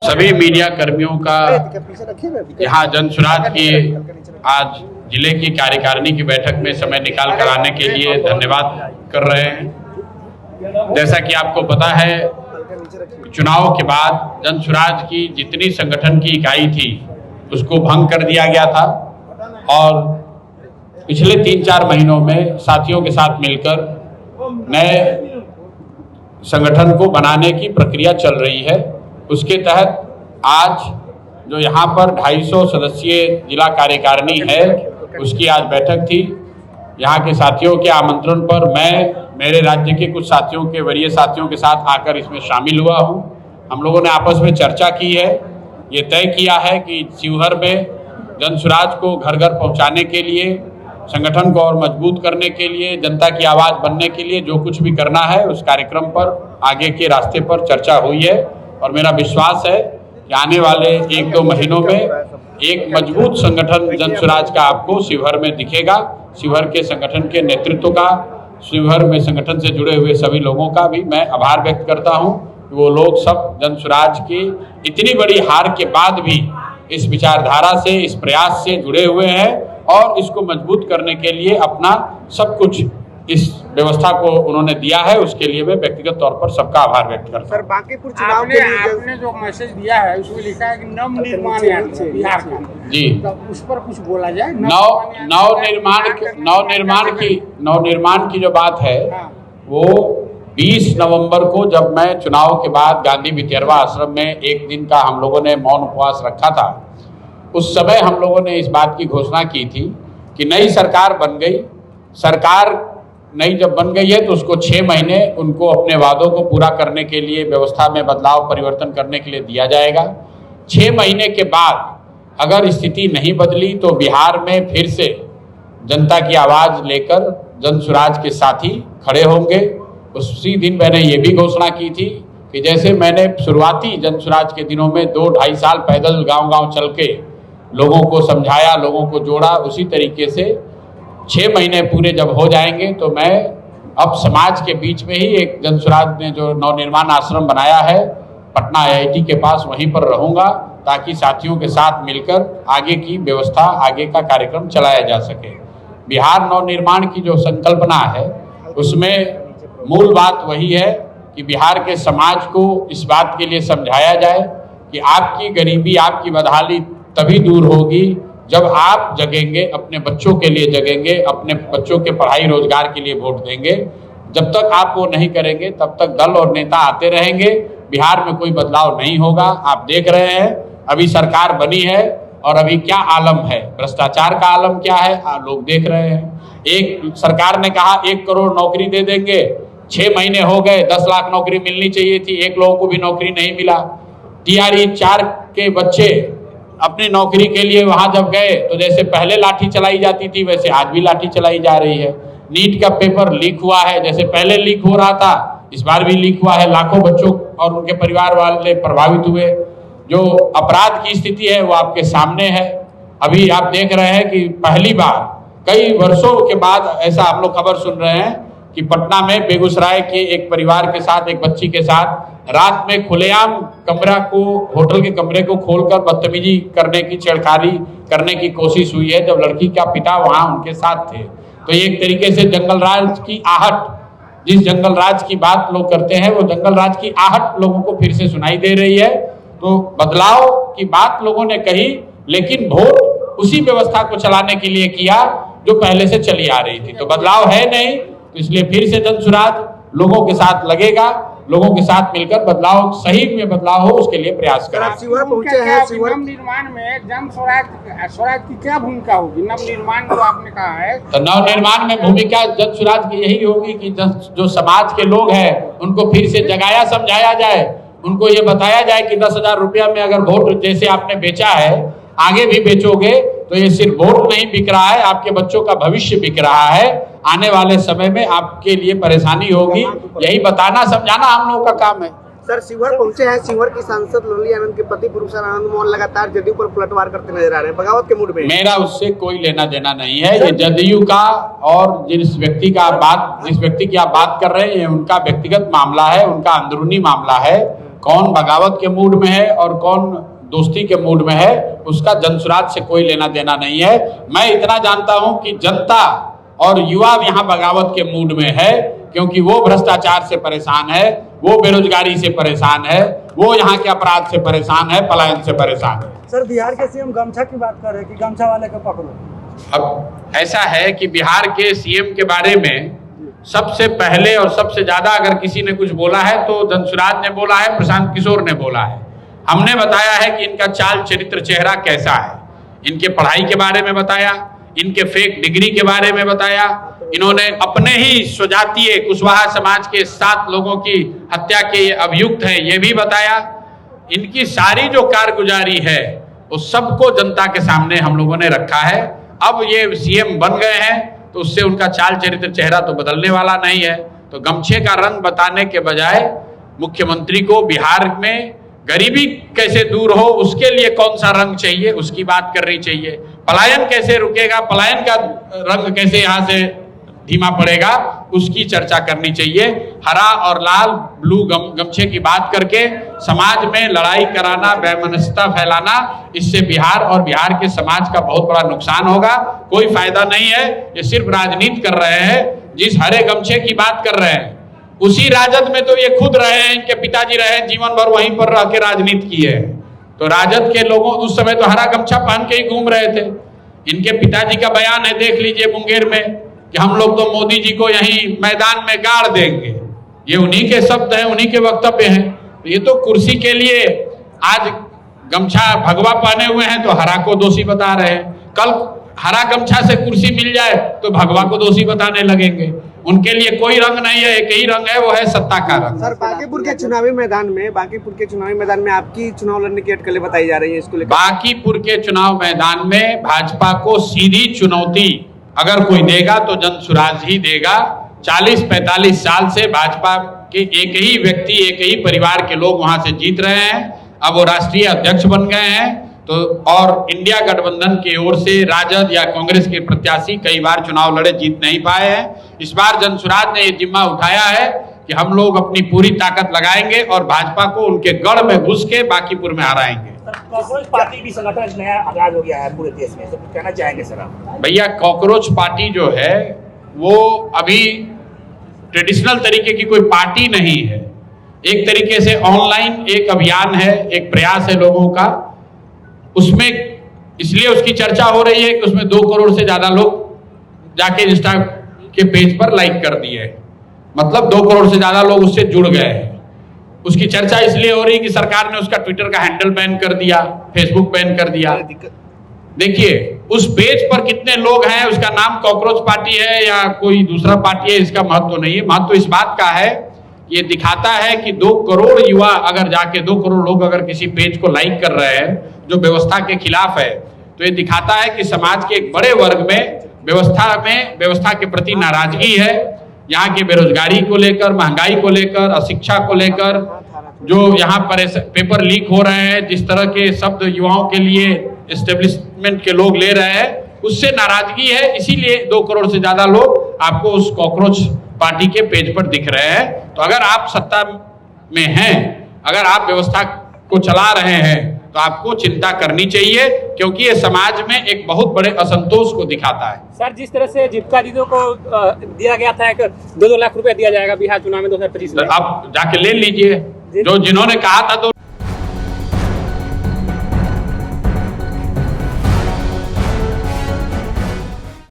सभी मीडिया कर्मियों का यहाँ जनसुराज की आज जिले की कार्यकारिणी की बैठक में समय निकाल कर आने के लिए धन्यवाद कर रहे हैं। जैसा कि आपको पता है, चुनाव के बाद जनसुराज की जितनी संगठन की इकाई थी उसको भंग कर दिया गया था और पिछले 3-4 महीनों में साथियों के साथ मिलकर नए संगठन को बनाने की प्रक्रिया चल रही है। उसके तहत आज जो यहाँ पर 250 सदस्यीय जिला कार्यकारिणी है उसकी आज बैठक थी। यहाँ के साथियों के आमंत्रण पर मैं मेरे राज्य के कुछ साथियों के वरीय साथियों के साथ आकर इसमें शामिल हुआ हूँ। हम लोगों ने आपस में चर्चा की है, ये तय किया है कि शिवहर में जनसुराज को घर घर पहुँचाने के लिए, संगठन को और मजबूत करने के लिए, जनता की आवाज़ बनने के लिए जो कुछ भी करना है उस कार्यक्रम पर आगे के रास्ते पर चर्चा हुई है। और मेरा विश्वास है कि आने वाले 1-2 महीनों में एक मजबूत संगठन जनसुराज का आपको शिवहर में दिखेगा। शिवहर के संगठन के नेतृत्व का, शिवहर में संगठन से जुड़े हुए सभी लोगों का भी मैं आभार व्यक्त करता हूं कि वो लोग सब जनसुराज की इतनी बड़ी हार के बाद भी इस विचारधारा से, इस प्रयास से जुड़े हुए हैं और इसको मजबूत करने के लिए अपना सब कुछ इस व्यवस्था को उन्होंने दिया है। उसके लिए मैं व्यक्तिगत तौर पर सबका आभार व्यक्त करता हूं। सर, बांकीपुर चुनाव के लिए आपने जो मैसेज दिया है उसमें लिखा है कि नवनिर्माण बिहार का, जी, तो उस पर कुछ बोला जाए। नवनिर्माण की जो बात है वो 20 नवंबर को जब मैं चुनाव के बाद गांधी भितरवा आश्रम में एक दिन का हम लोगों ने मौन उपवास रखा था, उस समय हम लोगों ने इस बात की घोषणा की थी कि नई सरकार बन गई। सरकार नई जब बन गई है तो उसको 6 महीने उनको अपने वादों को पूरा करने के लिए, व्यवस्था में बदलाव परिवर्तन करने के लिए दिया जाएगा। 6 महीने के बाद अगर स्थिति नहीं बदली तो बिहार में फिर से जनता की आवाज़ लेकर जनसुराज के साथी खड़े होंगे। उसी दिन मैंने ये भी घोषणा की थी कि जैसे मैंने शुरुआती जनसुराज के दिनों में 2-2.5 साल पैदल गांव-गांव चल के लोगों को समझाया, लोगों को जोड़ा, उसी तरीके से 6 महीने पूरे जब हो जाएंगे तो मैं अब समाज के बीच में ही एक जनसुराज ने जो नवनिर्माण आश्रम बनाया है पटना IIT के पास, वहीं पर रहूंगा ताकि साथियों के साथ मिलकर आगे की व्यवस्था, आगे का कार्यक्रम चलाया जा सके। बिहार नवनिर्माण की जो संकल्पना है उसमें मूल बात वही है कि बिहार के समाज को इस बात के लिए समझाया जाए कि आपकी गरीबी, आपकी बदहाली तभी दूर होगी जब आप जगेंगे, अपने बच्चों के लिए जगेंगे, अपने बच्चों के पढ़ाई रोजगार के लिए वोट देंगे। जब तक आप वो नहीं करेंगे तब तक दल और नेता आते रहेंगे, बिहार में कोई बदलाव नहीं होगा। आप देख रहे हैं अभी सरकार बनी है और अभी क्या आलम है, भ्रष्टाचार का आलम क्या है लोग देख रहे हैं। एक सरकार ने कहा 1 करोड़ नौकरी दे देंगे, 6 महीने हो गए, 10 लाख नौकरी मिलनी चाहिए थी, 1 लोगों को भी नौकरी नहीं मिला। TRE 4 के बच्चे अपनी नौकरी के लिए वहां जब गए तो जैसे पहले लाठी चलाई जाती थी वैसे आज भी लाठी चलाई जा रही है। नीट का पेपर लीक हुआ है, जैसे पहले लीक हो रहा था इस बार भी लीक हुआ है, लाखों बच्चों और उनके परिवार वाले प्रभावित हुए। जो अपराध की स्थिति है वो आपके सामने है। अभी आप देख रहे हैं कि पहली बार कई वर्षों के बाद ऐसा हम लोग खबर सुन रहे हैं कि पटना में बेगूसराय के एक परिवार के साथ, एक बच्ची के साथ रात में खुलेआम कमरा को, होटल के कमरे को खोलकर बदतमीजी करने की, छेड़खानी करने की कोशिश हुई है जब लड़की का पिता वहां उनके साथ थे। तो एक तरीके से जंगल राज की आहट, जिस जंगल राज की बात लोग करते हैं वो जंगल राज की आहट लोगों को फिर से सुनाई दे रही है। तो बदलाव की बात लोगों ने कही, लेकिन वोट उसी व्यवस्था को चलाने के लिए किया जो पहले से चली आ रही थी। तो बदलाव है नहीं, तो इसलिए फिर से जनसुराज लोगों के साथ लगेगा, लोगों के साथ मिलकर बदलाव, सही में बदलाव हो उसके लिए प्रयास करें। शिवहर पहुंचे हैं, शिवहर निर्माण में जनसुराज की क्या भूमिका होगी? नवनिर्माण जो आपने कहा है, तो नवनिर्माण में भूमिका जनसुराज की यही होगी कि जो समाज के लोग हैं उनको फिर से जगाया, समझाया जाए, उनको ये बताया जाए कि 10,000 रुपया में अगर वोट जैसे आपने बेचा है आगे भी बेचोगे तो ये सिर्फ वोट नहीं बिक रहा है, आपके बच्चों का भविष्य बिक रहा है। आने वाले समय में आपके लिए परेशानी होगी, यही बताना समझाना हम लोगों का काम है। सर, शिवहर पहुंचे हैं, शिवहर की सांसद लवली आनंद के पति प्रोफेसर आनंद मोहन लगातार जदयू पर पलटवार करते नजर आ रहे हैं, बगावत के मूड में। मेरा उससे कोई लेना देना नहीं है, ये जदयू का और जिस व्यक्ति की आप बात कर रहे हैं उनका व्यक्तिगत मामला है, उनका अंदरूनी मामला है। कौन बगावत के मूड में है और कौन दोस्ती के मूड में है, उसका जनसुराज से कोई लेना देना नहीं है। मैं इतना जानता हूं कि जनता और युवा यहाँ बगावत के मूड में है, क्योंकि वो भ्रष्टाचार से परेशान है, वो बेरोजगारी से परेशान है, वो यहाँ के अपराध से परेशान है, पलायन से परेशान है। सर, बिहार के सीएम गमछा की बात कर रहे हैं कि गमछा वाले को पकड़ो। अब ऐसा है कि बिहार के सीएम के बारे में सबसे पहले और सबसे ज्यादा अगर किसी ने कुछ बोला है तो जनसुराज ने बोला है, प्रशांत किशोर ने बोला है। हमने बताया है कि इनका चाल चरित्र चेहरा कैसा है, इनके पढ़ाई के बारे में बताया, इनके फेक डिग्री के बारे में बताया, इन्होंने अपने ही स्वजातीय कुशवाहा समाज के 7 लोगों की हत्या के अभियुक्त हैं ये भी बताया। इनकी सारी जो कारगुजारी है वो सबको जनता के सामने हम लोगों ने रखा है। अब ये सीएम बन गए हैं तो उससे उनका चाल चरित्र चेहरा तो बदलने वाला नहीं है। तो गमछे का रंग बताने के बजाय मुख्यमंत्री को बिहार में गरीबी कैसे दूर हो, उसके लिए कौन सा रंग चाहिए उसकी बात करनी चाहिए। पलायन कैसे रुकेगा, पलायन का रंग कैसे यहाँ से धीमा पड़ेगा, उसकी चर्चा करनी चाहिए। हरा और लाल ब्लू गमछे की बात करके समाज में लड़ाई कराना, वैमनस्यता फैलाना, इससे बिहार और बिहार के समाज का बहुत बड़ा नुकसान होगा। कोई फायदा नहीं है। ये सिर्फ राजनीति कर रहे हैं। जिस हरे गमछे की बात कर रहे हैं उसी राजद में तो ये खुद रहे हैं, इनके पिताजी रहे हैं, जीवन भर वहीं पर रह के राजनीति की है। तो राजद के लोगों उस समय तो हरा गमछा पहन के ही घूम रहे थे। इनके पिताजी का बयान है, देख लीजिए मुंगेर में, कि हम लोग तो मोदी जी को यहीं मैदान में गाड़ देंगे। ये उन्हीं के शब्द हैं, उन्हीं के वक्तव्य हैं। तो ये तो कुर्सी के लिए आज गमछा भगवा पहने हुए हैं तो हरा को दोषी बता रहे हैं। कल हरा गमछा से कुर्सी मिल जाए तो भगवा को दोषी बताने लगेंगे। उनके लिए कोई रंग नहीं है, एक ही रंग है, वो है सत्ता का रंग। सर, बांकीपुर के चुनावी मैदान में आपकी चुनाव लड़ने की अटकलें बताई जा रही है, इसको लेकर बांकीपुर के चुनाव मैदान में भाजपा को सीधी चुनौती अगर कोई देगा तो जनसुराज ही देगा। 40-45 साल से भाजपा के एक ही व्यक्ति, एक ही परिवार के लोग वहां से जीत रहे हैं। अब वो राष्ट्रीय अध्यक्ष बन गए हैं। तो और इंडिया गठबंधन की ओर से राजद या कांग्रेस के प्रत्याशी कई बार चुनाव लड़े, जीत नहीं पाए हैं। इस बार जनसुराज ने ये जिम्मा उठाया है कि हम लोग अपनी पूरी ताकत लगाएंगे और भाजपा को उनके गढ़ में घुस के बांकीपुर में हराएंगे। कॉकरोच पार्टी भी संगठन नया आगाज हो गया है पूरे देश में, तो कुछ कहना चाहेंगे सर आप? भैया, कॉकरोच पार्टी जो है वो अभी ट्रेडिशनल तरीके की कोई पार्टी नहीं है। एक तरीके से ऑनलाइन एक अभियान है, एक प्रयास है लोगों का। उसमें इसलिए उसकी चर्चा हो रही है कि उसमें 2 करोड़ से ज्यादा लोग जाके इंस्टा के पेज पर लाइक कर दिए, मतलब 2 करोड़ से ज्यादा लोग उससे जुड़ गए हैं। उसकी चर्चा इसलिए हो रही कि सरकार ने उसका ट्विटर का हैंडल बैन कर दिया, फेसबुक बैन कर दिया। देखिए उस पेज पर कितने लोग हैं, उसका नाम कॉकरोच पार्टी है या कोई दूसरा पार्टी है, इसका महत्व नहीं है। महत्व इस बात का है, ये दिखाता है कि 2 करोड़ युवा अगर जाके 2 करोड़ लोग अगर किसी पेज को लाइक कर रहे हैं जो व्यवस्था के खिलाफ है, तो ये दिखाता है कि समाज के एक बड़े वर्ग में व्यवस्था के प्रति नाराजगी है। यहाँ की बेरोजगारी को लेकर, महंगाई को लेकर, अशिक्षा को लेकर, जो यहाँ पर पेपर लीक हो रहे हैं, जिस तरह के शब्द युवाओं के लिए एस्टेब्लिशमेंट के लोग ले रहे हैं, उससे नाराजगी है। इसीलिए 2 करोड़ से ज्यादा लोग आपको उस कॉकरोच पार्टी के पेज पर दिख रहे हैं। तो अगर आप सत्ता में हैं, अगर आप व्यवस्था को चला रहे हैं, तो आपको चिंता करनी चाहिए, क्योंकि ये समाज में एक बहुत बड़े असंतोष को दिखाता है। सर, जिस तरह से जीविका दीदियों को दिया गया था कि 2-2 लाख रुपए दिया जाएगा बिहार चुनाव में 2025 में, आप जाके ले लीजिए, जो जिन्होंने कहा था